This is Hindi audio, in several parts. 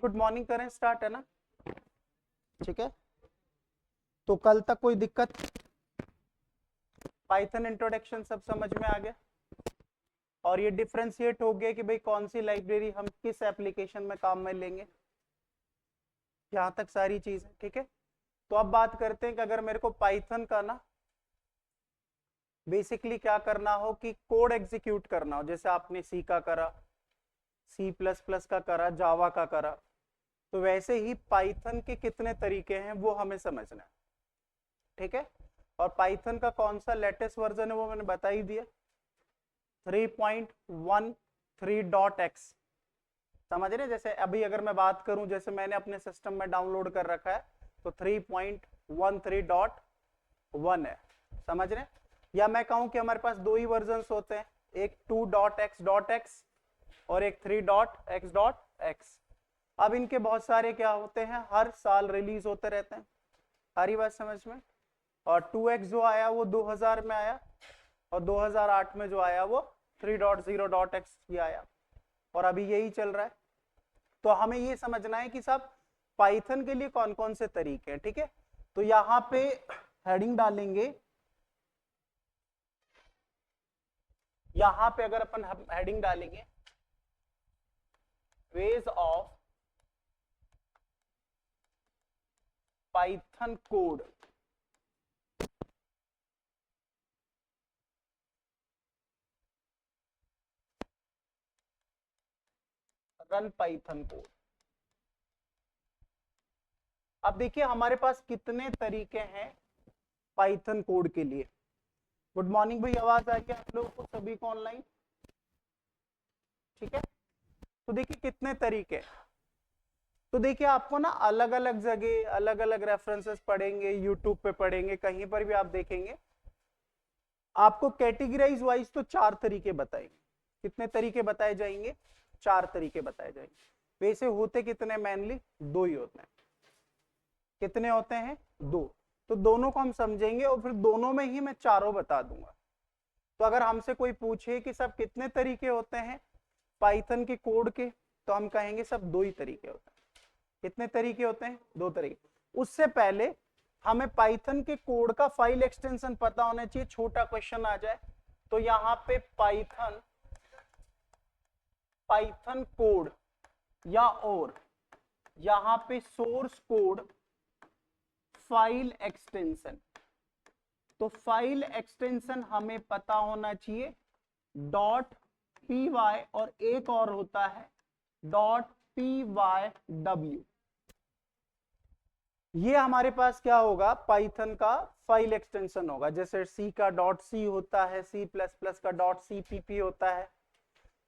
गुड मॉर्निंग करें, स्टार्ट है ना? ठीक है, तो कल तक कोई दिक्कत? पाइथन इंट्रोडक्शन सब समझ में आ गया और ये डिफरेंशिएट हो गया कि भाई कौन सी लाइब्रेरी हम किस एप्लीकेशन में काम में लेंगे। यहाँ तक सारी चीजें ठीक है। तो अब बात करते हैं कि अगर मेरे को पाइथन का ना बेसिकली क्या करना हो कि कोड एग्जीक्यूट करना हो, जैसे आपने सी का करा, C++ का करा, जावा का करा, तो वैसे ही पाइथन के कितने तरीके हैं वो हमें समझना है। ठीक है, और पाइथन का कौन सा लेटेस्ट वर्जन है वो मैंने बता ही दिया, 3.13.x। समझ रहे? जैसे अभी अगर मैं बात करूं, जैसे मैंने अपने सिस्टम में डाउनलोड कर रखा है तो 3.13.1 है। समझ रहे? या मैं कहूं कि हमारे पास दो ही वर्जन्स होते हैं, एक 2.x.x और एक 3.x.x। अब इनके बहुत सारे क्या होते हैं, हर साल रिलीज होते रहते हैं। सारी बात समझ में? और 2x जो आया वो 2000 में आया और 2008 में जो आया वो 3.0.x ही आया और अभी यही चल रहा है। तो हमें ये समझना है कि साहब पाइथन के लिए कौन कौन से तरीके हैं। ठीक है, तो यहां पे हेडिंग डालेंगे, यहां पे अगर अपन हेडिंग डालेंगे ways of Python code, run Python code. अब देखिए हमारे पास कितने तरीके हैं पाइथन कोड के लिए। गुड मॉर्निंग भाई, आवाज आ गया आप लोगों को सभी को ऑनलाइन? ठीक है, तो देखिए कितने तरीके। तो देखिए आपको ना अलग अलग जगह अलग अलग रेफरेंसेस पढ़ेंगे, यूट्यूब पे पढ़ेंगे, कहीं पर भी आप देखेंगे, आपको कैटेगराइज वाइज तो 4 तरीके बताएंगे। कितने तरीके बताए जाएंगे? 4 तरीके बताए जाएंगे। वैसे होते कितने मेनली? 2 ही होते हैं। कितने होते हैं? 2। तो दोनों को हम समझेंगे और फिर दोनों में ही मैं चारों बता दूंगा। तो अगर हमसे कोई पूछे कि सब कितने तरीके होते हैं पाइथन के कोड के, तो हम कहेंगे सब 2 ही तरीके होते हैं। कितने तरीके होते हैं? 2 तरीके। उससे पहले हमें पाइथन के कोड का फाइल एक्सटेंशन पता होना चाहिए, छोटा क्वेश्चन आ जाए तो यहाँ पे पाइथन कोड या और यहाँ पे सोर्स कोड फाइल एक्सटेंशन। तो फाइल एक्सटेंशन हमें पता होना चाहिए .py और एक और होता है .py। ये हमारे पास क्या होगा? पाइथन का फाइल एक्सटेंशन होगा। जैसे सी का .c होता है, C++ का .cpp होता है,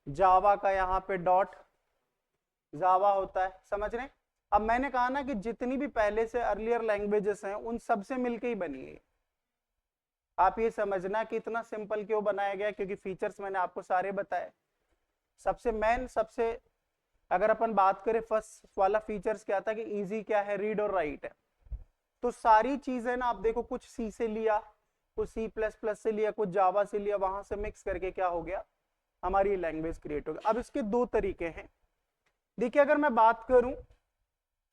जावा का यहाँ पे जावा होता है। समझ रहे हैं? अब मैंने कहा ना कि जितनी भी पहले से अर्लियर लैंग्वेजेस हैं उन सब से मिलकर ही बनी है। आप ये समझना कि इतना सिंपल क्यों बनाया गया, क्योंकि फीचर्स मैंने आपको सारे बताए। सबसे मेन, सबसे अगर अपन बात करें फर्स्ट वाला फीचर्स क्या था कि इजी क्या है, रीड और राइट है। तो सारी चीजें ना आप देखो, कुछ सी से लिया, कुछ C++ से लिया, कुछ जावा से लिया, वहां से मिक्स करके क्या हो गया, हमारी लैंग्वेज क्रिएट हो गई। अब इसके 2 तरीके हैं। देखिए अगर मैं बात करूं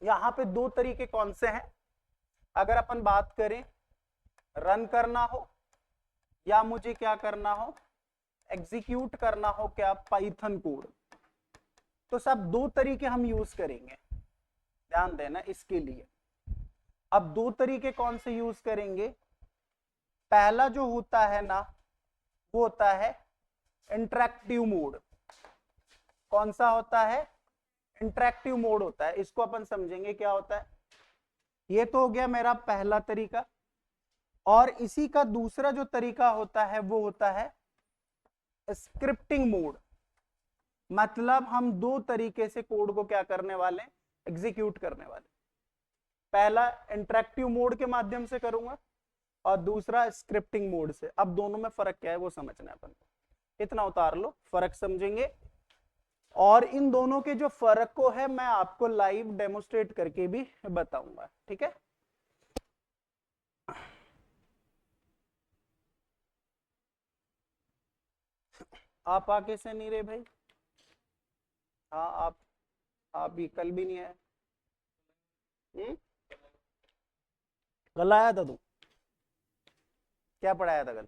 यहाँ पे 2 तरीके कौन से हैं, अगर अपन बात करें रन करना हो या मुझे क्या करना हो, एग्जीक्यूट करना हो क्या पाइथन कोड, तो सब 2 तरीके हम यूज करेंगे। ध्यान देना इसके लिए। अब 2 तरीके कौन से यूज करेंगे? पहला जो होता है ना वो होता है इंटरैक्टिव मोड। कौन सा होता है? इंटरैक्टिव मोड होता है। इसको अपन समझेंगे क्या होता है। ये तो हो गया मेरा पहला तरीका। और इसी का दूसरा जो तरीका होता है वो होता है स्क्रिप्टिंग मोड। मतलब हम 2 तरीके से कोड को क्या करने वाले हैं, एग्जीक्यूट करने वाले। पहला इंटरैक्टिव मोड के माध्यम से करूंगा और दूसरा स्क्रिप्टिंग मोड से। अब दोनों में फर्क क्या है वो समझना है अपन को। इतना उतार लो, फर्क समझेंगे। और इन दोनों के जो फर्क को है मैं आपको लाइव डेमोस्ट्रेट करके भी बताऊंगा। ठीक है, आप आके से नहीं रहे भाई? हाँ, आप ये कल भी नहीं आए? कल आया था तू? क्या पढ़ाया था कल?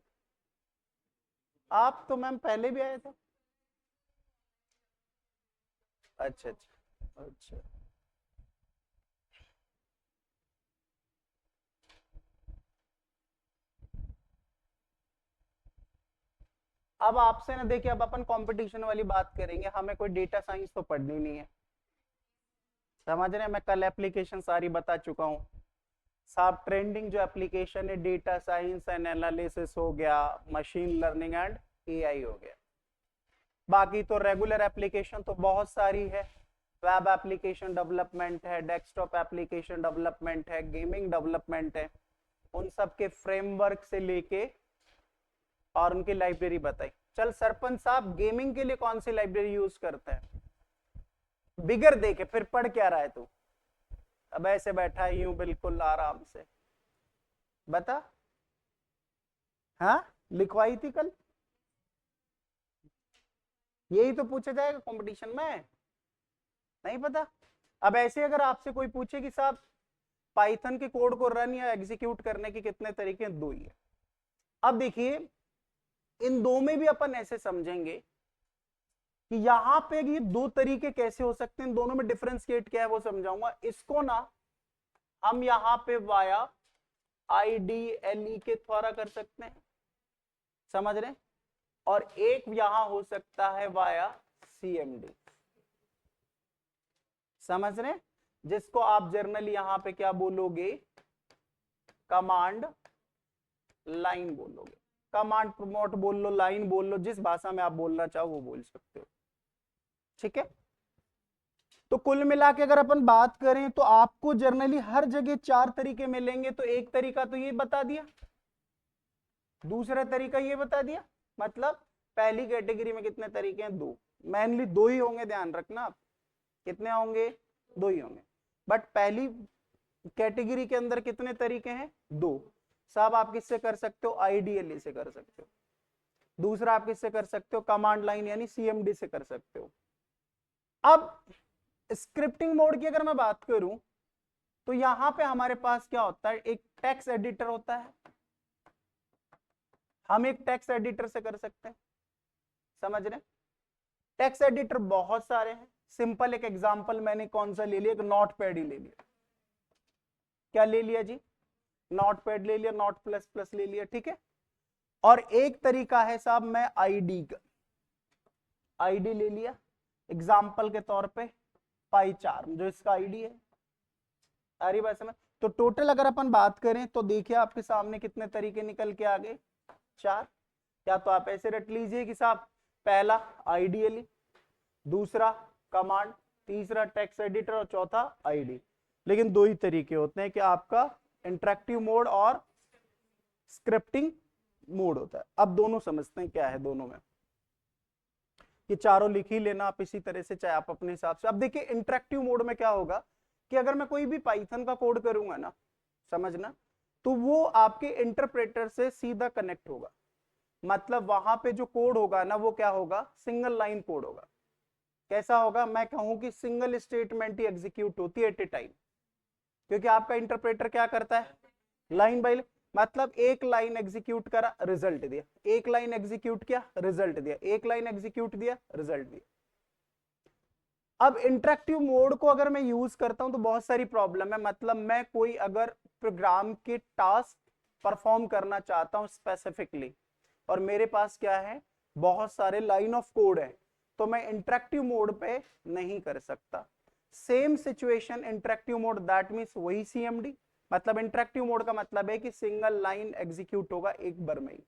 आप तो मैम पहले भी आए थे। अच्छा अच्छा अच्छा। अब आपसे ना देखिए, अब अपन कंपटीशन वाली बात करेंगे, हमें कोई डेटा साइंस तो पढ़नी नहीं है, समझ रहे हैं? मैं कल एप्लीकेशन सारी बता चुका हूँ साहब। ट्रेंडिंग जो एप्लीकेशन है, डेटा साइंस एंड एनालिसिस हो गया, मशीन लर्निंग एंड एआई हो गया। बाकी तो रेगुलर एप्लीकेशन तो बहुत सारी है, वेब एप्लीकेशन डेवलपमेंट है, डेस्कटॉप एप्लीकेशन डेवलपमेंट है, गेमिंग डेवलपमेंट है, उन सब के फ्रेमवर्क से लेके और उनकी लाइब्रेरी बताई। चल सरपंच साहब, गेमिंग के लिए कौन सी लाइब्रेरी यूज करते हैं? बिगर देखे फिर पढ़ क्या रहा है तू? अब ऐसे बैठा ही हूं बिल्कुल आराम से, बता। हाँ, लिखवाई थी कल? यही तो पूछा जाएगा कंपटीशन में, नहीं पता? अब ऐसे अगर आपसे कोई पूछे कि साहब पाइथन के कोड को रन या एग्जीक्यूट करने के कितने तरीके हैं, दो ही है। अब देखिए, इन दो में भी अपन ऐसे समझेंगे कि यहां पे ये दो तरीके कैसे हो सकते हैं, दोनों में डिफरेंशिएट क्या है वो समझाऊंगा। इसको ना हम यहां पे वाया IDLE के द्वारा कर सकते हैं, समझ रहे? और एक यहां हो सकता है वाया CMD, समझ रहे? जिसको आप जर्नली यहां पे क्या बोलोगे? कमांड लाइन बोलोगे। कमांड प्रमोट बोल लो, लाइन बोल लो, जिस भाषा में आप बोलना चाहो वो बोल सकते हो, ठीक है? तो कुल मिला के अगर अपन बात करें तो आपको जर्नली हर जगह चार तरीके मिलेंगे। तो एक तरीका तो ये बता दिया, दूसरा तरीका ये बता दिया, मतलब पहली कैटेगरी में कितने तरीके हैं? दो, मेनली दो ही होंगे, ध्यान रखना आप। कितने होंगे? दो ही होंगे। बट पहली कैटेगरी के अंदर कितने तरीके हैं? दो। साहब आप किससे कर सकते हो? IDLE से कर सकते हो। दूसरा आप किससे कर सकते हो? कमांड लाइन यानी CMD से कर सकते हो। अब स्क्रिप्टिंग मोड की अगर मैं बात करूं तो यहां पे हमारे पास क्या होता है? एक टेक्स्ट एडिटर होता है, हम एक टेक्स्ट एडिटर से कर सकते हैं, समझ रहे? टेक्स्ट एडिटर बहुत सारे हैं। सिंपल एक एग्जांपल मैंने कौन सा ले लिया? एक नोटपैड ही ले लिया। क्या ले लिया जी? नोटपैड ले लिया, नोट प्लस प्लस ले लिया, ठीक है? और एक तरीका है साहब, मैं आईडी ले लिया एग्जाम्पल के तौर पे, पाईचार्म जो इसका आईडी है। अरे बात समझ? तो टोटल अगर अपन बात करें तो देखिए आपके सामने कितने तरीके निकल के आ गए? चार। या तो आप ऐसे रट लीजिए कि साहब पहला IDLE, दूसरा कमांड, तीसरा टेक्स्ट एडिटर और चौथा आईडी। लेकिन दो ही तरीके होते हैं कि आपका इंटरेक्टिव मोड और स्क्रिप्टिंग मोड होता है। अब दोनों समझते हैं क्या है दोनों में। ये चारों लिख ही लेना आप इसी तरह से, चाहे आप अपने हिसाब से। अब देखिए इंटरेक्टिव मोड में क्या होगा कि अगर मैं कोई भी पाइथन का कोड करूंगा ना, समझना, तो वो आपके इंटरप्रेटर से सीधा कनेक्ट होगा। मतलब वहां पे जो कोड होगा ना, वो क्या होगा? सिंगल लाइन कोड होगा। कैसा होगा? मैं कहूं कि सिंगल स्टेटमेंट ही एग्जीक्यूट होती है एट ए टाइम, क्योंकि आपका इंटरप्रेटर क्या करता है? लाइन बाय, मतलब एक लाइन एग्जीक्यूट करा, रिजल्ट दिया, एक लाइन एग्जीक्यूट किया, रिजल्ट दिया, एक लाइन एग्जीक्यूट दिया, रिजल्ट दिया। अब इंटरेक्टिव मोड को अगर मैं यूज करता हूं तो बहुत सारी प्रॉब्लम है। मतलब मैं कोई अगर प्रोग्राम के टास्क परफॉर्म करना चाहता हूं स्पेसिफिकली, और मेरे पास क्या है? बहुत सारे लाइन ऑफ कोड है, तो मैं इंटरेक्टिव मोड पे नहीं कर सकता। Same situation interactive mode, that means वही CMD। मतलब इंटरेक्टिव मोड का मतलब है कि सिंगल लाइन एग्जीक्यूट होगा एक बार में ही।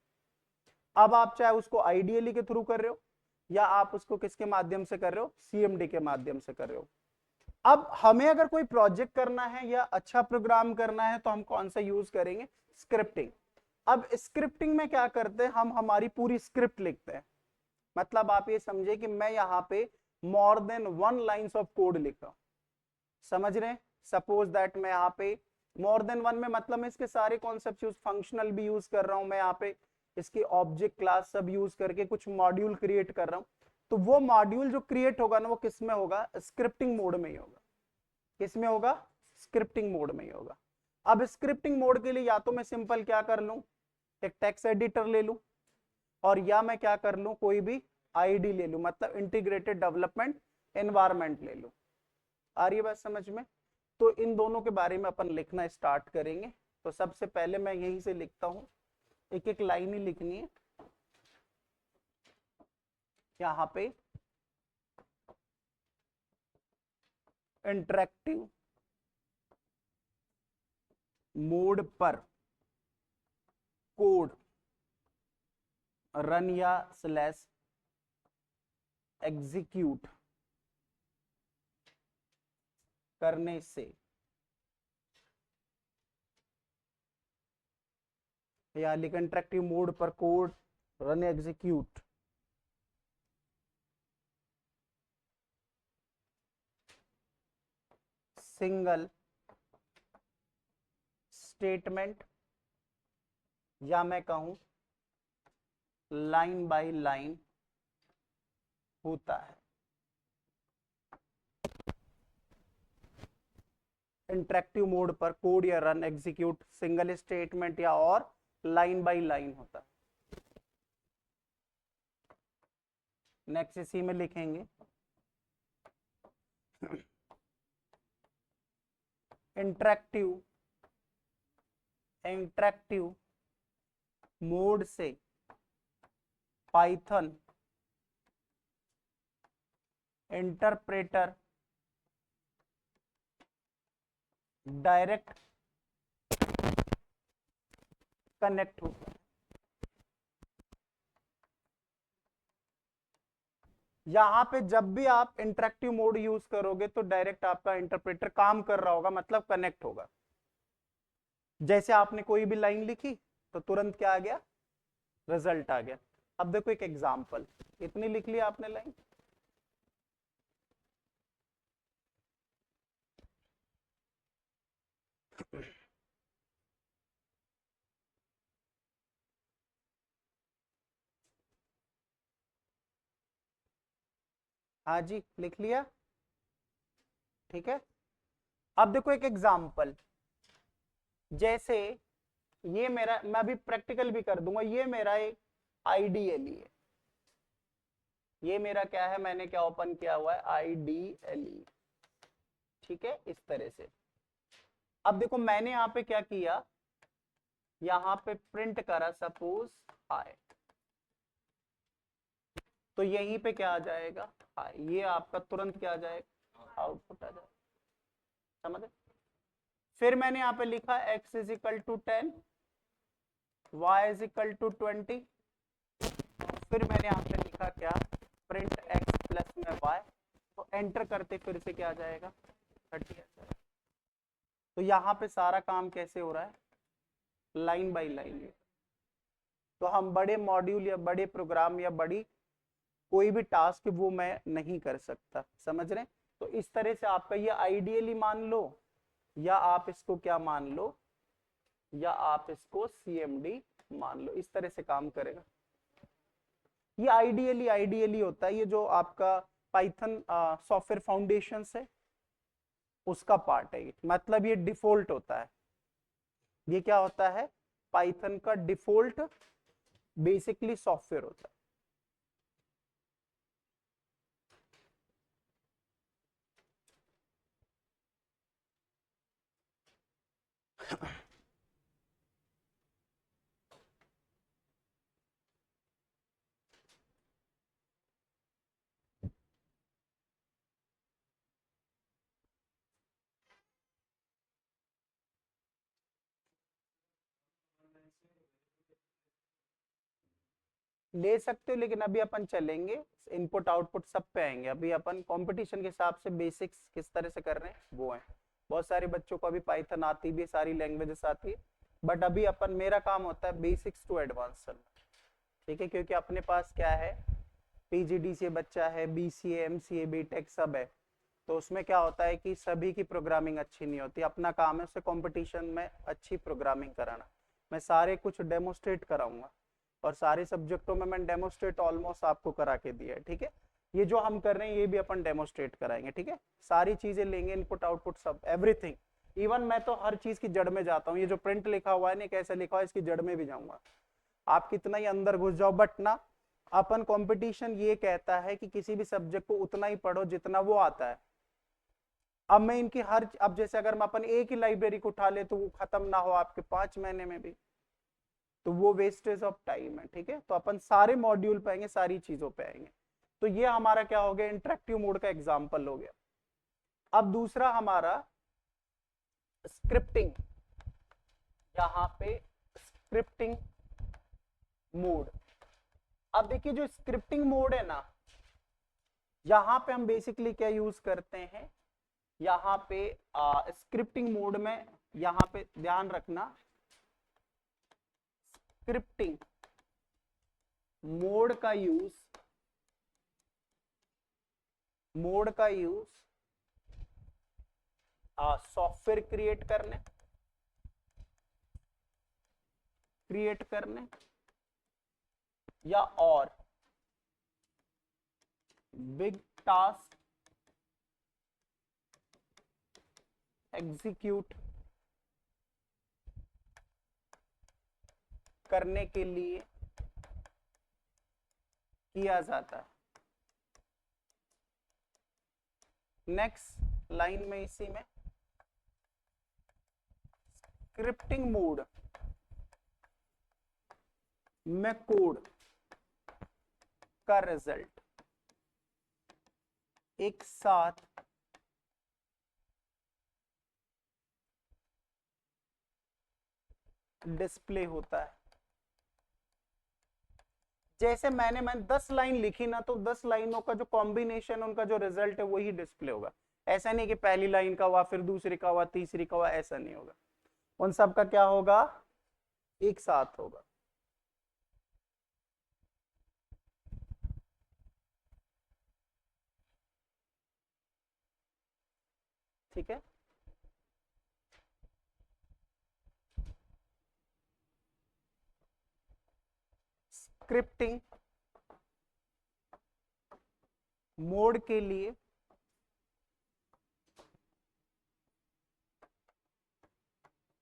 अब आप चाहे उसको IDLE के थ्रू कर रहे हो या आप उसको किसके माध्यम से कर रहे हो? CMD के माध्यम से कर रहे हो। अब हमें अगर कोई प्रोजेक्ट करना है या अच्छा प्रोग्राम करना है तो हम कौन सा यूज करेंगे? स्क्रिप्टिंग। अब स्क्रिप्टिंग में क्या करते हैं? हम हमारी पूरी स्क्रिप्ट लिखते हैं। मतलब आप ये समझे कि मैं यहाँ पे more than 1 lines of code लिख रहा हूं, समझ रहे हैं? सपोज दैट मैं यहाँ पे मोर देन 1 में मतलब मैं इसके सारे कॉन्सेप्ट यूज, फंक्शनल भी यूज कर रहा हूं मैं यहाँ पे, इसकी ऑब्जेक्ट क्लास सब यूज करके कुछ मॉड्यूल क्रिएट कर रहा हूं। तो वो मॉड्यूल जो क्रिएट होगा ना वो किस में होगा, स्क्रिप्टिंग मोड में ही होगा। किस में होगा, स्क्रिप्टिंग मोड में ही होगा। अब स्क्रिप्टिंग मोड के लिए या तो मैं सिंपल क्या कर लूं, एक टेक्स्ट एडिटर ले लूं, और या मैं क्या कर लूं, कोई भी आईडी ले लूं, मतलब इंटीग्रेटेड डेवलपमेंट एनवायरनमेंट ले लूं। आ रही है बात समझ में? तो इन दोनों के बारे में अपन लिखना स्टार्ट करेंगे। तो सबसे पहले मैं यहीं से लिखता हूं, एक एक लाइन ही लिखनी है यहाँ पे। इंटरेक्टिव मोड पर कोड रन या स्लैश एग्जीक्यूट करने से या लिख इंटरेक्टिव मोड पर code run execute single statement, या मैं कहूं लाइन बाय लाइन होता है। इंटरेक्टिव मोड पर कोड या रन एग्जीक्यूट सिंगल स्टेटमेंट या और लाइन बाय लाइन होता है। नेक्स्ट इसी में लिखेंगे इंटरेक्टिव मोड से पाइथन इंटरप्रेटर डायरेक्ट कनेक्ट होता है। यहां पे जब भी आप इंटरेक्टिव मोड यूज करोगे तो डायरेक्ट आपका इंटरप्रेटर काम कर रहा होगा, मतलब कनेक्ट होगा। जैसे आपने कोई भी लाइन लिखी तो तुरंत क्या आ गया, रिजल्ट आ गया। अब देखो एक एग्जांपल, इतनी लिख ली आपने लाइन, हाँ जी लिख लिया, ठीक है। अब देखो एक एग्जांपल, जैसे ये मेरा, मैं अभी प्रैक्टिकल भी कर दूंगा, ये मेरा एक आईडीएलई है। ये मेरा क्या है, मैंने क्या ओपन किया हुआ है, आईडीएलई, ठीक है, इस तरह से। अब देखो मैंने यहाँ पे क्या किया, यहाँ पे प्रिंट करा सपोज हाय, तो यहीं पे क्या आ जाएगा, हाय। ये आपका तुरंत क्या आ जाएगा, आउटपुट आ जाएगा, समझे। फिर मैंने यहाँ पे लिखा x is equal to 10, y is equal to 20, फिर मैंने यहाँ पे लिखा क्या, प्रिंट x प्लस में y, तो एंटर करते फिर से क्या आ जाएगा, 30 आ जाएगा। तो यहाँ पे सारा काम कैसे हो रहा है, लाइन बाय लाइन। तो हम बड़े मॉड्यूल या बड़े प्रोग्राम या बड़ी कोई भी टास्क वो मैं नहीं कर सकता, समझ रहे। तो इस तरह से आपका ये आइडियली मान लो, या आप इसको क्या मान लो, या आप इसको सीएमडी मान लो, इस तरह से काम करेगा। ये आइडियली होता है, ये जो आपका पाइथन सॉफ्टवेयर फाउंडेशन है उसका पार्ट है ये, मतलब ये डिफॉल्ट होता है। ये क्या होता है, पाइथन का डिफॉल्ट बेसिकली सॉफ्टवेयर होता है। ले सकते हो, लेकिन अभी अपन चलेंगे इनपुट आउटपुट सब पे आएंगे। अभी अपन कंपटीशन के हिसाब से बेसिक्स किस तरह से कर रहे हैं वो है। बहुत सारे बच्चों को अभी पाइथन आती भी, सारी लैंग्वेजेस आती है, बट अभी अपन, मेरा काम होता है बेसिक्स टू एडवांस चलना, ठीक है। क्योंकि अपने पास क्या है, पीजीडीसीए बच्चा है, बीसीए, एमसीए, बीटेक सब है, तो उसमें क्या होता है कि सभी की प्रोग्रामिंग अच्छी नहीं होती। अपना काम है उसे कंपटीशन में अच्छी प्रोग्रामिंग कराना। मैं सारे कुछ डेमोस्ट्रेट कराऊंगा, और सारे सब्जेक्टों में मैं डेमोस्ट्रेट ऑलमोस्ट आपको करा के दिया है, ठीक है। ये जो हम कर रहे हैं ये भी अपन डेमोस्ट्रेट कराएंगे, ठीक है। सारी चीजें लेंगे, इनपुट आउटपुट सब एवरीथिंग। इवन मैं तो हर चीज की जड़ में जाता हूँ, ये जो प्रिंट लिखा हुआ है ना कैसे लिखा हुआ है इसकी जड़ में भी जाऊंगा। आप कितना ही अंदर घुस जाओ, बट ना अपन कंपटीशन ये कहता है कि किसी भी सब्जेक्ट को उतना ही पढ़ो जितना वो आता है। अब मैं इनकी हर, अब जैसे अगर मैं अपन एक ही लाइब्रेरी को उठा ले तो वो खत्म ना हो आपके 5 महीने में भी, तो वो वेस्टेज ऑफ टाइम है, ठीक है। तो अपन सारे मॉड्यूल पे आएंगे, सारी चीजों पे आएंगे। तो ये हमारा क्या हो गया, इंटरेक्टिव मोड का एग्जाम्पल हो गया। अब दूसरा हमारा स्क्रिप्टिंग, यहाँ पे स्क्रिप्टिंग मोड। अब देखिए जो स्क्रिप्टिंग मोड है ना, यहां पे हम बेसिकली क्या यूज करते हैं, यहाँ पे स्क्रिप्टिंग मोड में, यहाँ पे ध्यान रखना, स्क्रिप्टिंग मोड का यूज, सॉफ्टवेयर क्रिएट करने या और बिग टास्क एग्जीक्यूट करने के लिए किया जाता है। नेक्स्ट लाइन में इसी में स्क्रिप्टिंग मोड में कोड का रिजल्ट एक साथ डिस्प्ले होता है। जैसे मैंने 10 लाइन लिखी ना, तो 10 लाइनों का जो कॉम्बिनेशन, उनका जो रिजल्ट है वही डिस्प्ले होगा। ऐसा नहीं कि पहली लाइन का हुआ फिर दूसरी का हुआ तीसरी का हुआ, ऐसा नहीं होगा। उन सब का क्या होगा, एक साथ होगा। ठीक है। स्क्रिप्टिंग मोड के लिए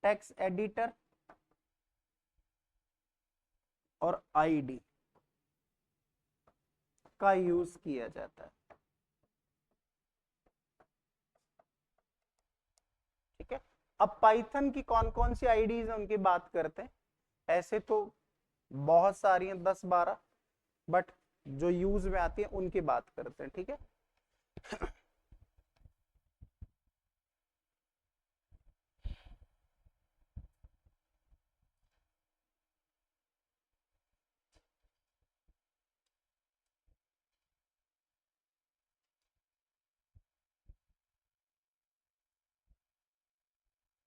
टेक्स्ट एडिटर और आईडी का यूज किया जाता है। ठीक है। अब पाइथन की कौन कौन सी आईडीज है उनकी बात करते हैं। ऐसे तो बहुत सारी हैं, 10-12, बट जो यूज में आती है उनकी बात करते हैं। ठीक है।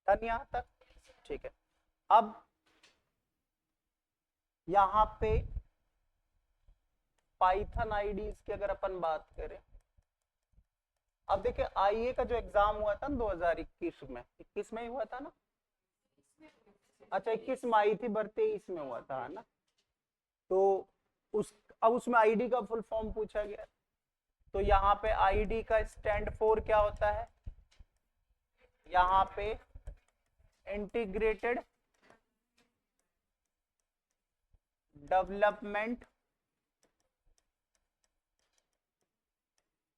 डन यहां तक? ठीक है। अब यहां पे पाइथन आईडीज की अगर अपन बात करें, अब देखिए आईए का जो एग्जाम हुआ था ना 2021 में, 21 में ही हुआ था ना, अच्छा 21 में आई थी, बर 23 में हुआ था, है ना। तो उस, अब उसमें आईडी का फुल फॉर्म पूछा गया, तो यहाँ पे आईडी का स्टैंड फॉर क्या होता है, यहाँ पे इंटीग्रेटेड डेवलपमेंट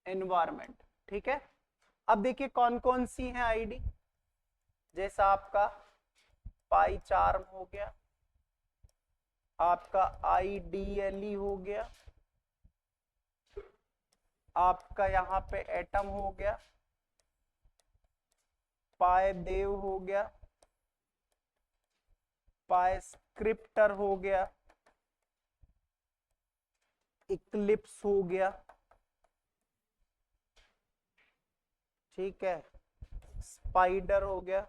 एनवायरमेंट। ठीक है। अब देखिए कौन कौन सी है आईडी, जैसा आपका पाईचार्म हो गया, आपका आईडीएलई हो गया, आपका यहाँ पे एटम हो गया, पायदेव हो गया, पायस्क्रिप्टर हो गया, इक्लिप्स हो गया, ठीक है, स्पाइडर हो गया,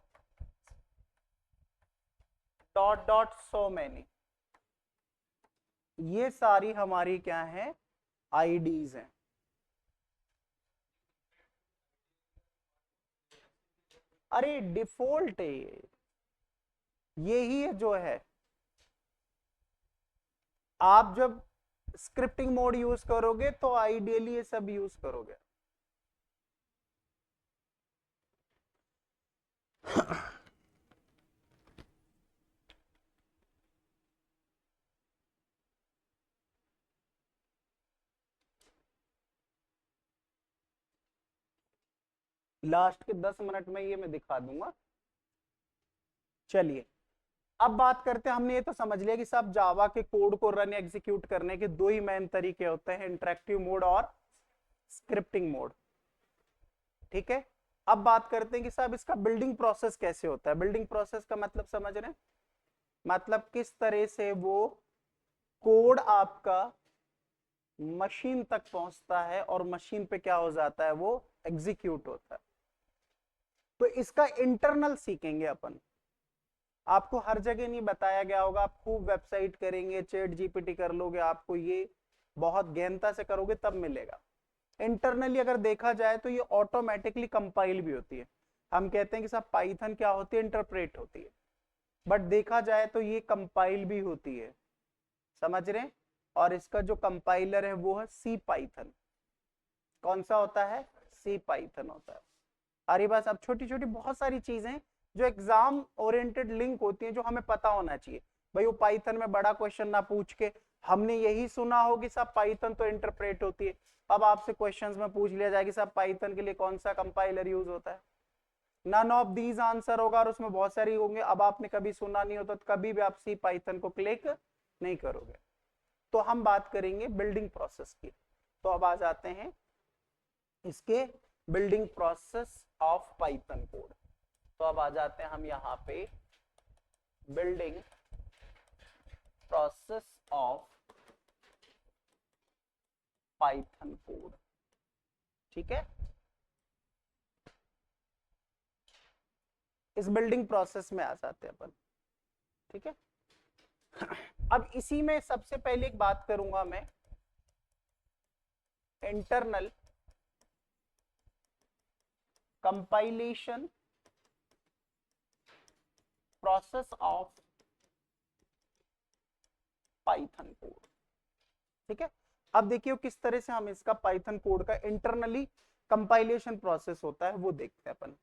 डॉट डॉट सो मैनी। ये सारी हमारी क्या है, आईडीज हैं। अरे डिफॉल्ट है यही है जो है। आप जब स्क्रिप्टिंग मोड यूज करोगे तो आइडियली ये सब यूज करोगे। लास्ट के 10 मिनट में ये मैं दिखा दूंगा। चलिए अब बात करते हैं, हमने ये तो समझ लिया कि सब जावा के कोड को रन एग्जीक्यूट करने के दो ही मेन तरीके होते हैं, इंटरेक्टिव मोड और स्क्रिप्टिंग मोड। ठीक है, अब बात करते हैं कि साहब इसका बिल्डिंग प्रोसेस कैसे होता है। बिल्डिंग प्रोसेस का मतलब समझ रहे हैं, मतलब किस तरह से वो कोड आपका मशीन तक पहुंचता है और मशीन पे क्या हो जाता है, वो एग्जीक्यूट होता है। तो इसका इंटरनल सीखेंगे अपन। आपको हर जगह नहीं बताया गया होगा, आप खूब वेबसाइट करेंगे, चैट जीपीटी कर लोगे, आपको ये बहुत गहनता से करोगे तब मिलेगा। इंटरनली अगर देखा जाए तो ये ऑटोमेटिकली कंपाइल भी होती है। हम कहते हैं कि साहब पाइथन क्या होती है, इंटरप्रेट होती है, बट देखा जाए तो ये कंपाइल भी होती है, समझ रहे हैं। और इसका जो कंपाइलर है वो है सी पाइथन। कौन सा होता है, सी पाइथन होता है। अरे बस अब छोटी छोटी बहुत सारी चीजें जो एग्जाम ओरिएंटेड लिंक होती हैं जो हमें पता होना चाहिए। भाई वो पाइथन में बड़ा क्वेश्चन ना पूछ के हमने यही सुना हो कि साहब पाइथन तो इंटरप्रेट होती है, अब आपसे क्वेश्चंस में पूछ लिया जाए कि साहब पाइथन के लिए कौन सा कंपाइलर यूज होता है, नन ऑफ दीज आंसर होगा और उसमें बहुत सारी होंगे। अब आपने कभी सुना नहीं होता तो कभी भी आप सी पाइथन को क्लिक नहीं करोगे। तो हम बात करेंगे बिल्डिंग प्रोसेस की। तो अब आ जाते हैं इसके building process of Python code. तो अब आ जाते हैं हम यहाँ पे building process of Python code. ठीक है, इस बिल्डिंग प्रोसेस में आ जाते हैं अपन। ठीक है, अब इसी में सबसे पहले एक बात करूंगा मैं, internal compilation process of Python code. ठीक है, अब देखिए किस तरह से हम इसका पाइथन कोड का इंटरनली कंपाइलेशन प्रोसेस होता है वो देखते हैं अपन।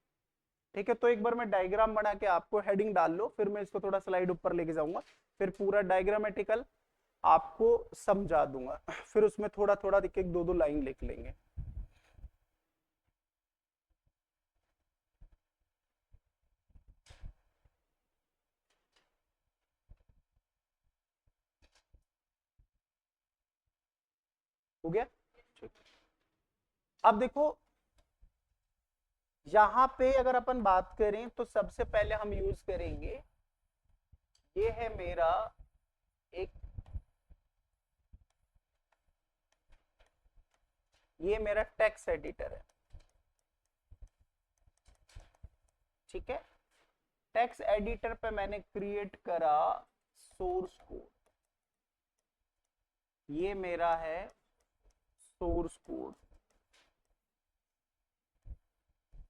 ठीक है, तो एक बार मैं डायग्राम बना के आपको हेडिंग डाल लो, फिर मैं इसको थोड़ा स्लाइड ऊपर लेके जाऊंगा, फिर पूरा डायग्रामेटिकल आपको समझा दूंगा, फिर उसमें थोड़ा थोड़ा एक दो दो लाइन लिख लेंगे। हो गया, ठीक। अब देखो यहां पे अगर अपन बात करें तो सबसे पहले हम यूज करेंगे, ये है मेरा एक, ये मेरा टेक्स्ट एडिटर है। ठीक है, टेक्स्ट एडिटर पे मैंने क्रिएट करा सोर्स कोड, ये मेरा है सोर्स कोड,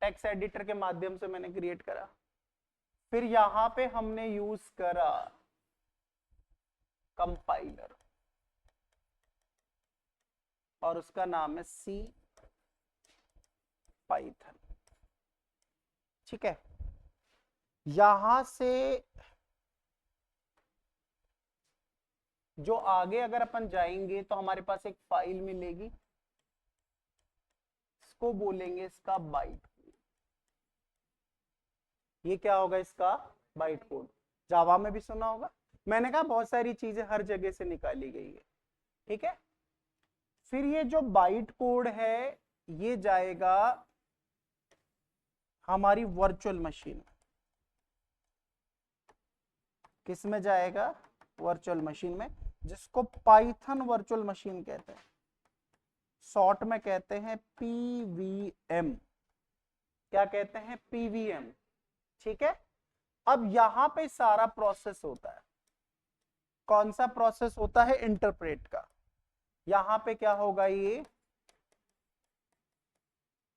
टेक्स्ट एडिटर के माध्यम से मैंने क्रिएट करा। फिर यहां पे हमने यूज करा कंपाइलर और उसका नाम है सी पाइथन। ठीक है, यहां से जो आगे अगर अपन जाएंगे तो हमारे पास एक फाइल मिलेगी, इसको बोलेंगे इसका बाइट। ये क्या होगा, इसका बाइट कोड। जावा में भी सुना होगा, मैंने कहा बहुत सारी चीजें हर जगह से निकाली गई है। ठीक है, फिर ये जो बाइट कोड है ये जाएगा हमारी वर्चुअल मशीन। किस में जाएगा, वर्चुअल मशीन में, जिसको पाइथन वर्चुअल मशीन कहते हैं, शॉर्ट में कहते हैं पीवीएम। क्या कहते हैं, पीवीएम। ठीक है, अब यहां पे सारा प्रोसेस होता है। कौन सा प्रोसेस होता है, इंटरप्रेट का। यहां पे क्या होगा, ये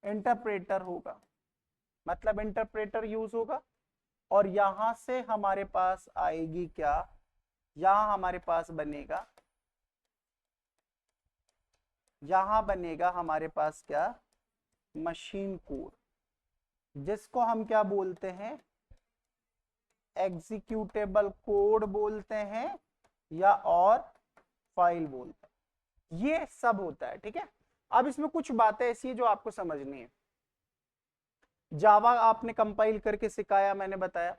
इंटरप्रेटर होगा, मतलब इंटरप्रेटर यूज होगा। और यहां से हमारे पास आएगी क्या, यहां हमारे पास बनेगा यहां बनेगा हमारे पास क्या, मशीन कोड, जिसको हम क्या बोलते हैं, एग्जीक्यूटेबल कोड बोलते हैं या और फाइल बोलते हैं, ये सब होता है। ठीक है, अब इसमें कुछ बातें ऐसी है जो आपको समझनी है। जावा आपने कंपाइल करके सिखाया, मैंने बताया,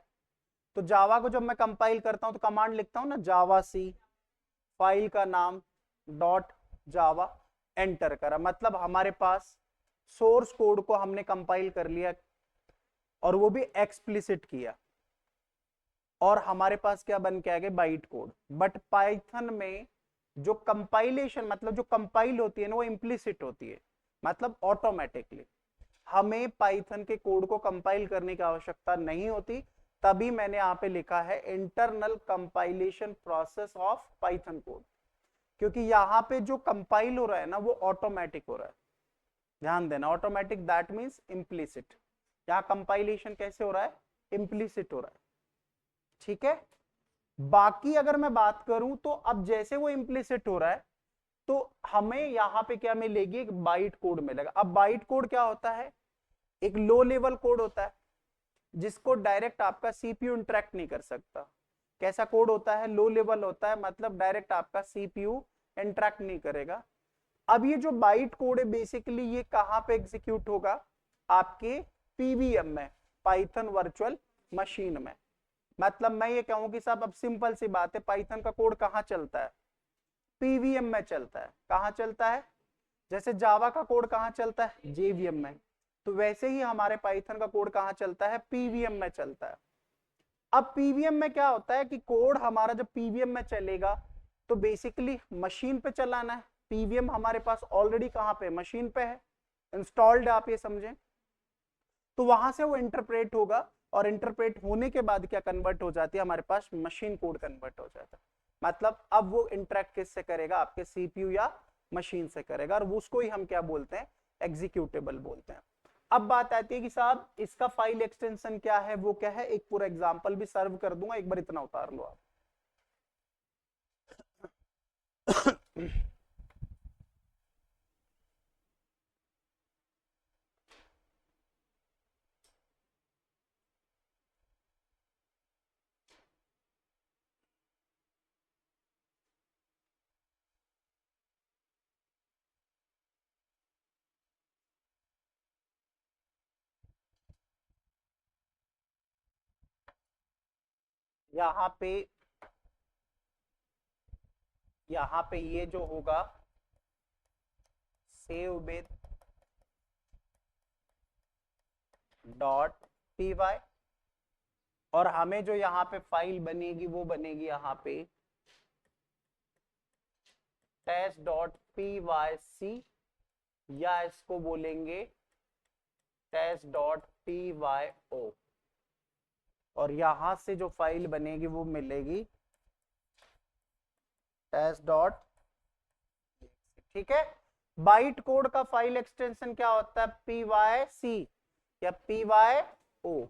तो जावा को जब मैं कंपाइल करता हूं तो कमांड लिखता हूं ना, जावा सी, फाइल का नाम डॉट जावा, एंटर करा, मतलब हमारे पास सोर्स कोड को हमने कंपाइल कर लिया और वो भी एक्सप्लिसिट किया, और हमारे पास क्या बन के आ गए, बाइट कोड। बट पाइथन में जो कंपाइलेशन, मतलब जो कंपाइल होती है ना, वो इम्प्लिसिट होती है, मतलब ऑटोमेटिकली, हमें पाइथन के कोड को कंपाइल करने की आवश्यकता नहीं होती। तभी मैंने यहां पे लिखा है internal compilation process of Python code, क्योंकि यहां पे जो कंपाइल हो रहा है ना वो ऑटोमेटिक हो रहा है। ध्यान देना, ऑटोमेटिक दैट मींस इम्प्लिसिट। यहां कंपाइलेशन कैसे हो रहा है, इम्प्लिसिट हो रहा है। ठीक है, बाकी अगर मैं बात करूं तो अब जैसे वो इम्प्लिसिट हो रहा है तो हमें यहां पे क्या मिलेगी, एक बाइट कोड मिलेगा। अब बाइट कोड क्या होता है, एक लो लेवल कोड होता है जिसको डायरेक्ट आपका सीपीयू इंटरेक्ट नहीं कर सकता। कैसा कोड होता है, लो लेवल होता है, मतलब डायरेक्ट आपका सीपीयू इंटरेक्ट नहीं करेगा। अब ये जो बाइट कोड है बेसिकली ये कहां पे एग्जीक्यूट होगा, आपके पीवीएम में, पाइथन वर्चुअल मशीन में। मतलब मैं ये कहूं कि साहब अब सिंपल सी बात है, पाइथन का कोड कहां चलता है, पीवीएम में चलता है। कहां चलता है, जैसे जावा का कोड कहां चलता है, जेवीएम में, तो वैसे ही हमारे पाइथन का कोड कहां चलता है, पीवीएम में चलता है। अब पीवीएम में क्या होता है कि कोड हमारा जब पीवीएम में चलेगा तो बेसिकली मशीन पे चलाना है। पीवीएम हमारे पास ऑलरेडी कहां पे, मशीन पे है, इंस्टॉल्ड, आप ये समझें। तो वहां से वो इंटरप्रेट होगा, और इंटरप्रेट होने के बाद क्या कन्वर्ट हो जाती है, हमारे पास मशीन कोड कन्वर्ट हो जाता है। मतलब अब वो इंटरेक्ट किससे करेगा, आपके सीपीयू या मशीन से करेगा, और उसको ही हम क्या बोलते हैं, एग्जीक्यूटेबल बोलते हैं। अब बात आती है कि साहब इसका फाइल एक्सटेंशन क्या है, वो क्या है, एक पूरा एग्जांपल भी सर्व कर दूंगा, एक बार इतना उतार लो आप। यहाँ पे, यहाँ पे ये जो होगा save with dot P Y, और हमें जो यहाँ पे फाइल बनेगी वो बनेगी यहाँ पे test dot P Y C, या इसको बोलेंगे test dot P Y O, और यहां से जो फाइल बनेगी वो मिलेगी टेस्ट डॉट। ठीक है, बाइट कोड का फाइल एक्सटेंशन क्या होता है, पी वाई सी या पी वाई ओ।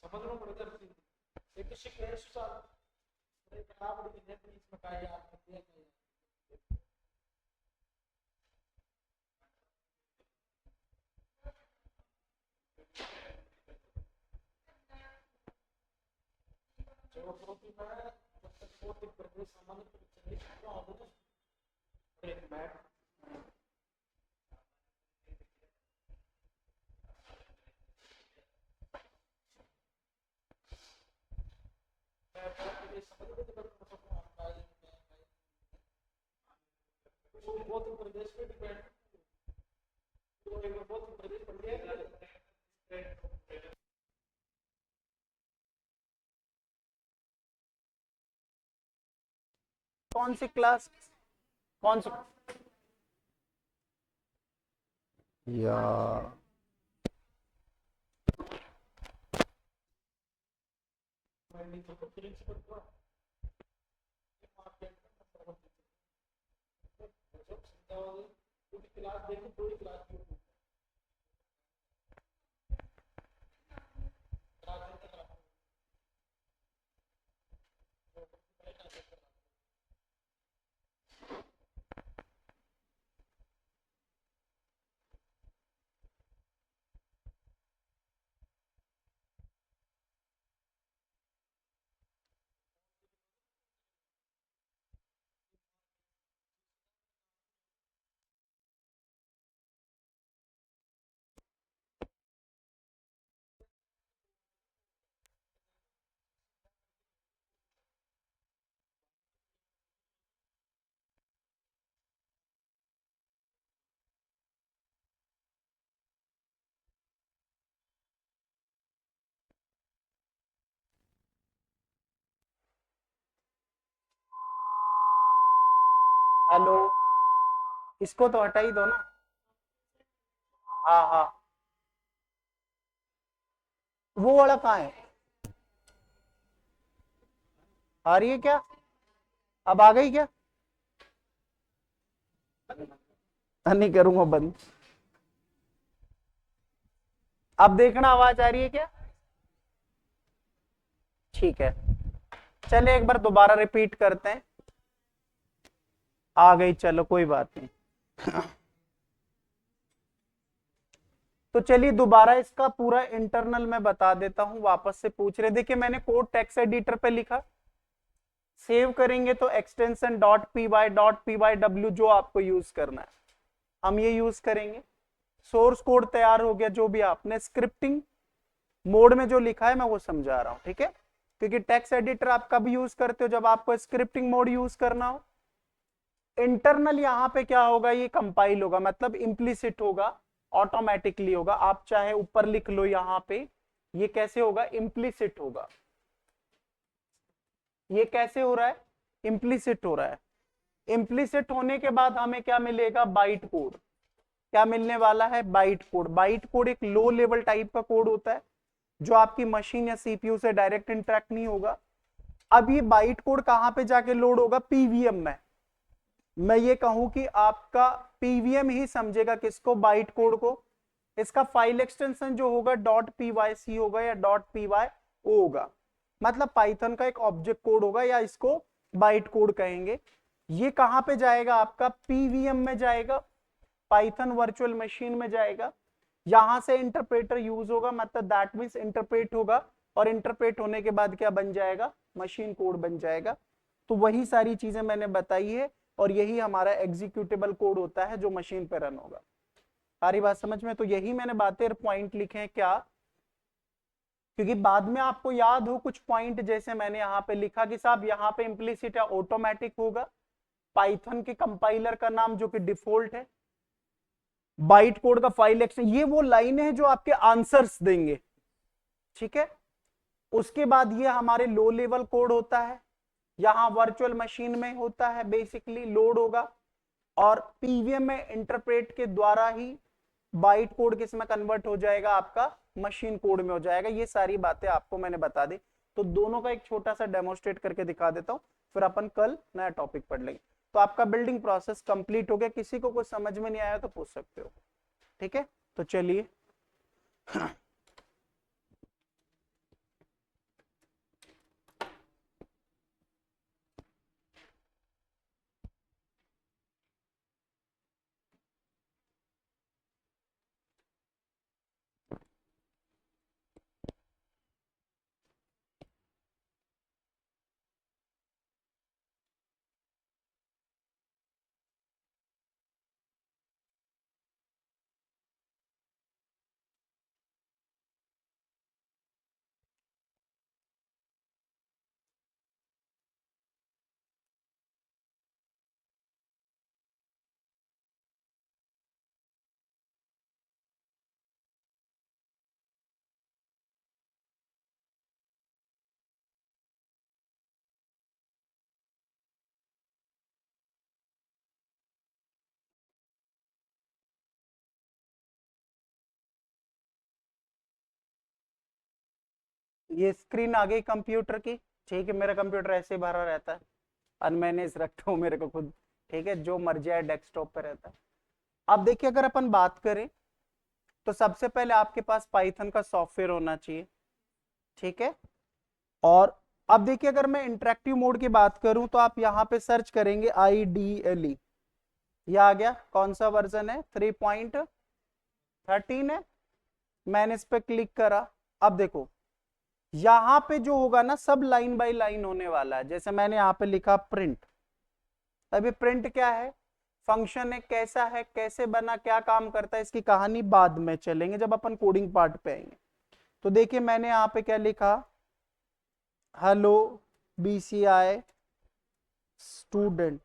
समझना पड़ेगा एक तो शिकायत क्या बड़ी इसमें का यार जो प्रोटीन है बहुत प्रदेश सामान्य चलिए क्या होगा एक मैट बहुत प्रदेश पे डिपेंड बहुत प्रदेश पर कौन सी क्लास, कौन सी या क्लास देखो पूरी क्लास हेलो, इसको तो हटा ही दो ना। हाँ हाँ, वो वाला कहाँ है, आ रही है क्या, अब आ गई क्या, नहीं करूंगा बंद, अब देखना आवाज आ रही है क्या, ठीक है। चले एक बार दोबारा रिपीट करते हैं, आ गई, चलो कोई बात नहीं। तो चलिए दोबारा इसका पूरा इंटरनल मैं बता देता हूं, वापस से पूछ रहे, देखिए मैंने कोड टेक्स्ट एडिटर पे लिखा, सेव करेंगे तो एक्सटेंशन .py.py.w जो आपको यूज करना है हम ये यूज करेंगे। सोर्स कोड तैयार हो गया, जो भी आपने स्क्रिप्टिंग मोड में जो लिखा है मैं वो समझा रहा हूं, ठीक है, क्योंकि टेक्स्ट एडिटर आप कब यूज करते हो, जब आपको स्क्रिप्टिंग मोड यूज करना हो। इंटरनल यहां पे क्या होगा, ये कंपाइल होगा, मतलब इंप्लिसिट होगा, ऑटोमेटिकली होगा, आप चाहे ऊपर लिख लो यहां पे, ये कैसे होगा, इंप्लिसिट होगा। ये कैसे हो रहा है, इंप्लिसिट हो रहा है। इंप्लिसिट होने के बाद हमें क्या मिलेगा, बाइट कोड, क्या मिलने वाला है, बाइट कोड। बाइट कोड एक लो लेवल टाइप का कोड होता है, जो आपकी मशीन या सीपीयू से डायरेक्ट इंटरेक्ट नहीं होगा। अब ये बाइट कोड कहां पे जाके लोड होगा, पीवीएम में। मैं ये कहूं कि आपका पीवीएम ही समझेगा किसको, बाइट कोड को। इसका फाइल एक्सटेंशन जो होगा .pyc होगा या .pyo होगा, मतलब पाइथन का एक ऑब्जेक्ट कोड होगा, या इसको बाइट कोड कहेंगे। ये कहां पे जाएगा, आपका पीवीएम में जाएगा, पाइथन वर्चुअल मशीन में जाएगा, यहां से इंटरप्रेटर यूज होगा, मतलब दैट मींस इंटरप्रेट होगा, और इंटरप्रेट होने के बाद क्या बन जाएगा, मशीन कोड बन जाएगा। तो वही सारी चीजें मैंने बताई है, और यही हमारा एग्जीक्यूटेबल कोड होता है जो मशीन पे रन होगा। सारी बात समझ में, तो यही मैंने बातें पॉइंट लिखे हैं क्या, क्योंकि बाद में आपको याद हो कुछ पॉइंट, जैसे मैंने यहाँ पे लिखा कि साहब यहाँ पे इम्प्लिसिट है, ऑटोमेटिक होगा, पाइथन के कंपाइलर का नाम जो कि डिफॉल्ट है, बाइट कोड का फाइल एक्सटेंशन, ये वो लाइन है जो आपके आंसर्स देंगे, ठीक है। उसके बाद ये हमारे लो लेवल कोड होता है, यहां वर्चुअल मशीन में होता है, बेसिकली लोड होगा, और पीवीएम में इंटरप्रेट के द्वारा ही बाइट कोड किस में कन्वर्ट हो जाएगा, आपका मशीन कोड में हो जाएगा। ये सारी बातें आपको मैंने बता दी, तो दोनों का एक छोटा सा डेमोस्ट्रेट करके दिखा देता हूं, फिर अपन कल नया टॉपिक पढ़ लेंगे। तो आपका बिल्डिंग प्रोसेस कंप्लीट हो गया, किसी को कुछ समझ में नहीं आया तो पूछ सकते हो, ठीक है। तो चलिए ये स्क्रीन आ गई कंप्यूटर की, ठीक है। मेरा कंप्यूटर ऐसे भरा रहता है, अनमैनेज रखता हूँ मेरे को खुद, ठीक है, जो मर्जी है डेस्कटॉप पे रहता है। अब देखिए अगर अपन बात करें तो सबसे पहले आपके पास पाइथन का सॉफ्टवेयर होना चाहिए, ठीक है। और अब देखिए अगर मैं इंटरेक्टिव मोड की बात करूं तो आप यहां पे सर्च करेंगे IDLE, ये आ गया। कौन सा वर्जन है, 3.13 है। मैंने इस पे क्लिक करा, अब देखो यहां पे जो होगा ना सब लाइन बाय लाइन होने वाला है। जैसे मैंने यहाँ पे लिखा प्रिंट, अभी प्रिंट क्या है, फंक्शन है, कैसा है, कैसे बना, क्या काम करता है, इसकी कहानी बाद में चलेंगे जब अपन कोडिंग पार्ट पे आएंगे। तो देखिए मैंने यहाँ पे क्या लिखा, हेलो BCI स्टूडेंट,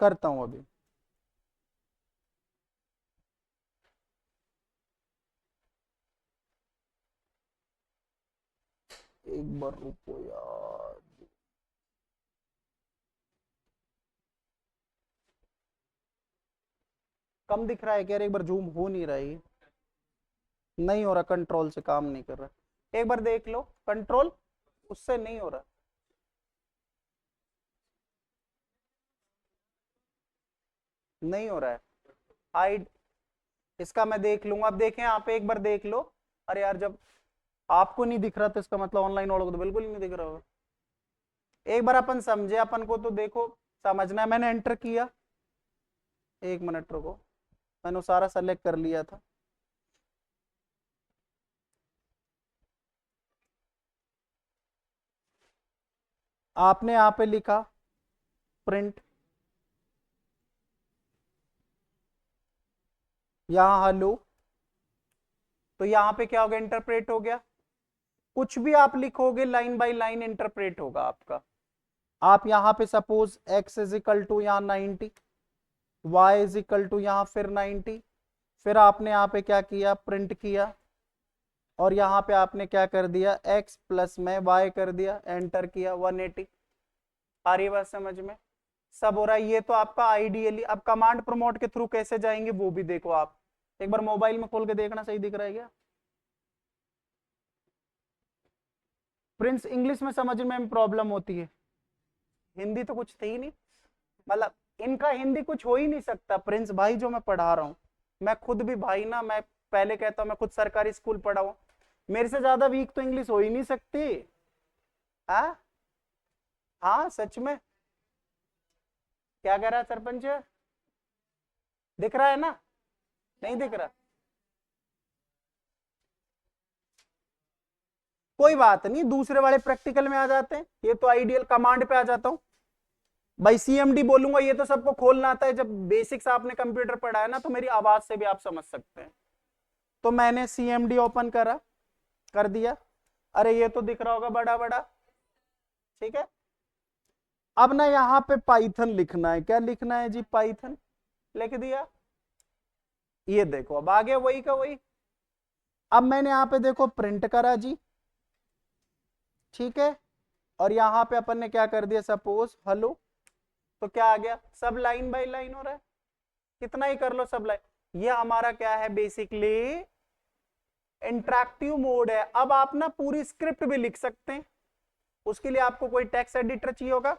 करता हूं अभी। एक बार रुको यार, कम दिख रहा है क्या, एक बार जूम हो नहीं रहा है ये? नहीं हो रहा, कंट्रोल से काम नहीं कर रहा, एक बार देख लो कंट्रोल, उससे नहीं हो रहा। नहीं हो रहा है, आई इसका मैं देख लूंगा। अब देखें यहाँ पे एक बार देख लो। अरे यार जब आपको नहीं दिख रहा तो इसका मतलब ऑनलाइन वालों को तो बिल्कुल ही नहीं दिख रहा होगा। एक बार अपन समझे, अपन को तो देखो समझना है। मैंने एंटर किया, एक मिनट रुको, मैंने सारा सेलेक्ट कर लिया था। आपने यहाँ पे लिखा प्रिंट, यहाँ हेलो, तो यहाँ पे क्या हो गया, इंटरप्रेट हो गया। कुछ भी आप लिखोगे लाइन बाय लाइन इंटरप्रेट होगा आपका। आप यहाँ पे suppose x is equal to यहाँ 90, y इज इक्वल टू यहाँ फिर 90, फिर आपने यहाँ पे क्या किया, प्रिंट किया, और यहाँ पे आपने क्या कर दिया, x प्लस में y कर दिया, एंटर किया, 180। आ रही बात समझ में, सब हो रहा है। ये तो आपका आइडियली। अब कमांड प्रमोट के थ्रू कैसे जाएंगे वो भी देखो आप, एक बार मोबाइल में खोल के देखना, सही दिख रहा है क्या? प्रिंस इंग्लिश में समझ में प्रॉब्लम होती है, हिंदी तो कुछ थी ही नहीं, मतलब इनका हिंदी कुछ हो ही नहीं सकता। प्रिंस भाई जो मैं पढ़ा रहा हूँ, मैं खुद भी भाई ना, मैं पहले कहता हूँ मैं खुद सरकारी स्कूल पढ़ा हूँ, मेरे से ज्यादा वीक तो इंग्लिश हो ही नहीं सकती। हाँ हाँ सच में। क्या कह रहा है सरपंच, दिख रहा है ना, नहीं दिख रहा, कोई बात नहीं, दूसरे वाले प्रैक्टिकल में आ जाते हैं, ये तो आइडियल कमांड पे आ जाता हूं भाई। CMD बोलूंगा, ये तो सबको खोलना आता है, जब बेसिक्स आपने कंप्यूटर पढ़ा है ना तो मेरी आवाज से भी आप समझ सकते हैं। तो मैंने CMD ओपन करा, कर दिया। अरे ये तो दिख रहा होगा बड़ा बड़ा, ठीक है। अब ना यहाँ पे पाइथन लिखना है, क्या लिखना है जी, पाइथन लिख दिया। ये देखो अब आ गया वही का वही। अब मैंने यहाँ पे देखो प्रिंट करा जी, ठीक है, और यहाँ पे अपन ने क्या कर दिया, सपोज हेलो, तो क्या आ गया, सब लाइन बाय लाइन हो रहा है, कितना ही कर लो सब लाइन। ये हमारा क्या है, बेसिकली इंटरैक्टिव मोड है। अब आप ना पूरी स्क्रिप्ट भी लिख सकते हैं, उसके लिए आपको कोई टेक्स्ट एडिटर चाहिए होगा।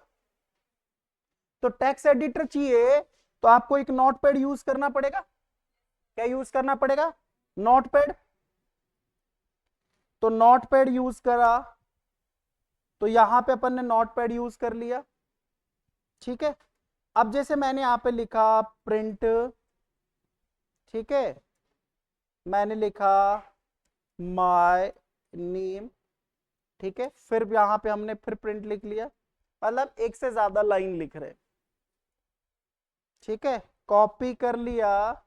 तो टेक्स्ट एडिटर चाहिए तो आपको एक नोटपैड यूज करना पड़ेगा। क्या यूज करना पड़ेगा, नोटपैड। तो नोटपैड यूज करा, तो यहां पे अपन ने नोटपैड यूज कर लिया, ठीक है। अब जैसे मैंने यहां पे लिखा प्रिंट, ठीक है, मैंने लिखा माय नेम, ठीक है, फिर यहां पे हमने फिर प्रिंट लिख लिया, मतलब एक से ज्यादा लाइन लिख रहे, ठीक है। कॉपी कर लिया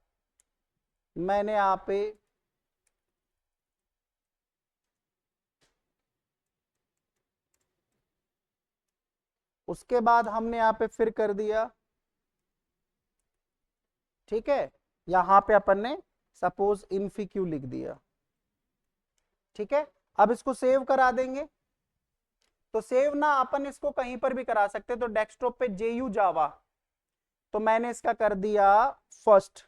मैंने यहां पे, उसके बाद हमने यहां पे फिर कर दिया, ठीक है। यहां पे अपन ने सपोज इनफिक्यू लिख दिया, ठीक है। अब इसको सेव करा देंगे। तो सेव ना अपन इसको कहीं पर भी करा सकते, तो डेस्कटॉप पे JU जावा, तो मैंने इसका कर दिया first,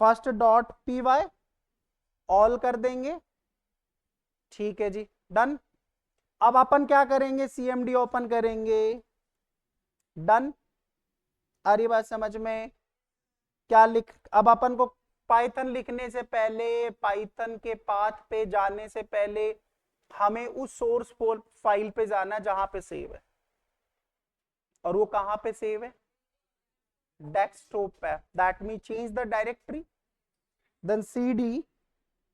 first dot py, all कर देंगे, ठीक है जी, डन। अब अपन क्या करेंगे, CMD ओपन करेंगे, डन। आ रही बात समझ में, क्या लिख, अब अपन को पाइथन लिखने से पहले, पाइथन के पाथ पे जाने से पहले हमें उस सोर्स फाइल पे जाना जहां पे सेव है, और वो कहां पे सेव है, डेस्कटॉप पे। That mean change the directory, then CD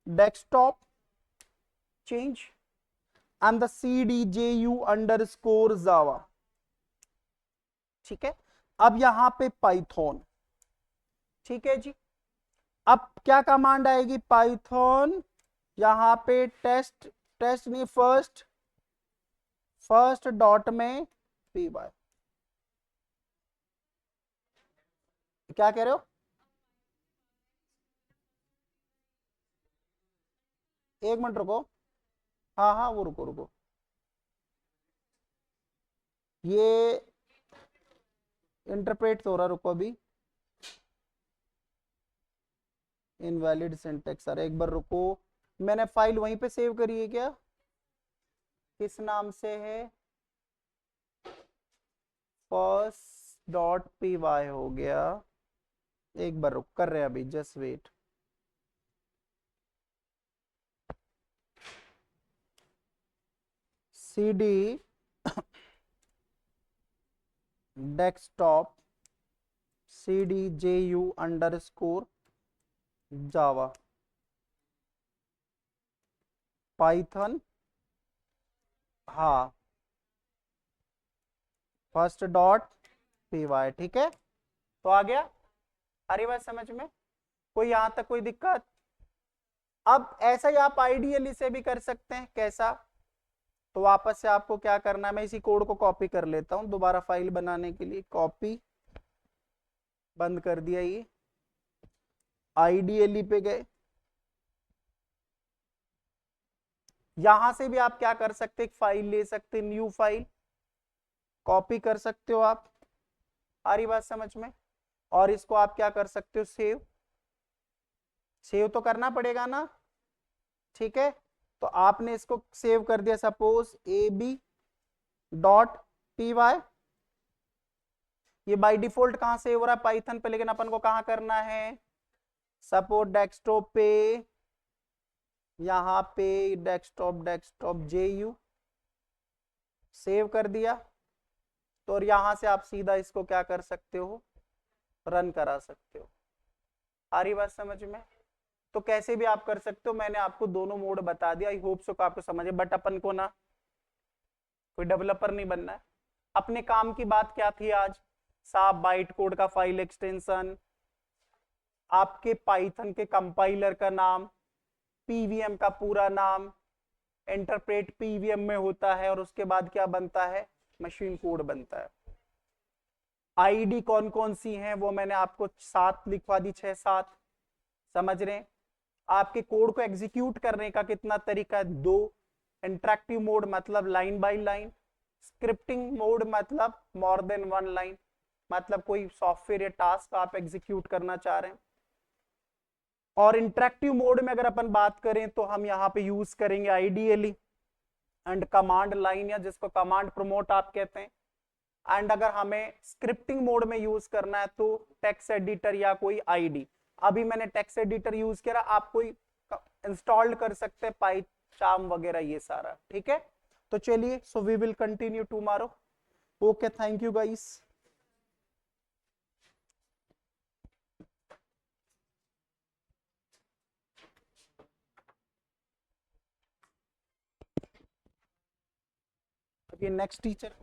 desktop change and the cdju_java, ठीक है। अब यहां पे पाइथन, ठीक है जी। अब क्या कमांड आएगी, पाइथन, यहां पे टेस्ट नहीं, फर्स्ट डॉट में py, क्या कह रहे हो, एक मिनट रुको, हाँ हाँ वो रुको रुको, ये इंटरप्रेट हो रहा, रुको अभी, इनवैलिड सिंटेक्स, अरे एक बार रुको, मैंने फाइल वहीं पे सेव करी है क्या, किस नाम से है, first.py हो गया, एक बार रुक कर रहे अभी, just wait. CD desktop cdju_java, Python, हाँ, फर्स्ट डॉट py, ठीक है। तो आ गया, आ रही बात समझ में, कोई यहां तक कोई दिक्कत। अब ऐसा ही आप आइडियली से भी कर सकते हैं, कैसा, तो वापस से आपको क्या करना है, मैं इसी कोड को कॉपी कर लेता हूं दोबारा फाइल बनाने के लिए, कॉपी, बंद कर दिया, ये आइडियली पे गए, यहां से भी आप क्या कर सकते, एक फाइल ले सकते, न्यू फाइल कॉपी कर सकते हो आप, आ रही बात समझ में, और इसको आप क्या कर सकते हो, सेव, सेव तो करना पड़ेगा ना, ठीक है। तो आपने इसको सेव कर दिया, सपोज ab.py, ये बाय डिफॉल्ट कहां सेव हो रहा है, पाइथन पे, लेकिन अपन को कहां करना है, सपोज डेस्कटॉप पे, यहां पे डेस्कटॉप JU, सेव कर दिया, तो और यहां से आप सीधा इसको क्या कर सकते हो, रन करा सकते हो, आ रही बात समझ में। तो कैसे भी आप कर सकते हो, मैंने आपको दोनों मोड बता दिया, आई होप सो आपको समझे। बट अपन को ना कोई डेवलपर नहीं बनना है, अपने काम की बात क्या थी आज, साफ बाइट कोड का फाइल एक्सटेंशन, आपके पाइथन के कंपाइलर का नाम, पीवीएम का पूरा नाम, इंटरप्रेट पीवीएम में होता है और उसके बाद क्या बनता है, मशीन कोड बनता है। आईडी कौन कौन सी हैं वो मैंने आपको 7 लिखवा दी, 6-7, समझ रहे हैं। आपके कोड को एग्जीक्यूट करने का कितना तरीका है, 2। इंटरेक्टिव मोड मतलब line by line, scripting mode मतलब मोर देन 1 लाइन, मतलब कोई सॉफ्टवेयर या टास्क आप एग्जीक्यूट करना चाह रहे हैं। और इंटरेक्टिव मोड में अगर अपन बात करें तो हम यहाँ पे यूज करेंगे आइडियली एंड कमांड लाइन, या जिसको कमांड प्रोमोट आप कहते हैं। एंड अगर हमें स्क्रिप्टिंग मोड में यूज करना है तो टेक्स्ट एडिटर या कोई आईडी। अभी मैंने टेक्स्ट एडिटर यूज किया, आप कोई इंस्टॉल कर सकते हैं, पाइचार्म वगैरह ये सारा, ठीक है। तो चलिए, so we will continue tomorrow. Okay, thank you guys. ये नेक्स्ट टीचर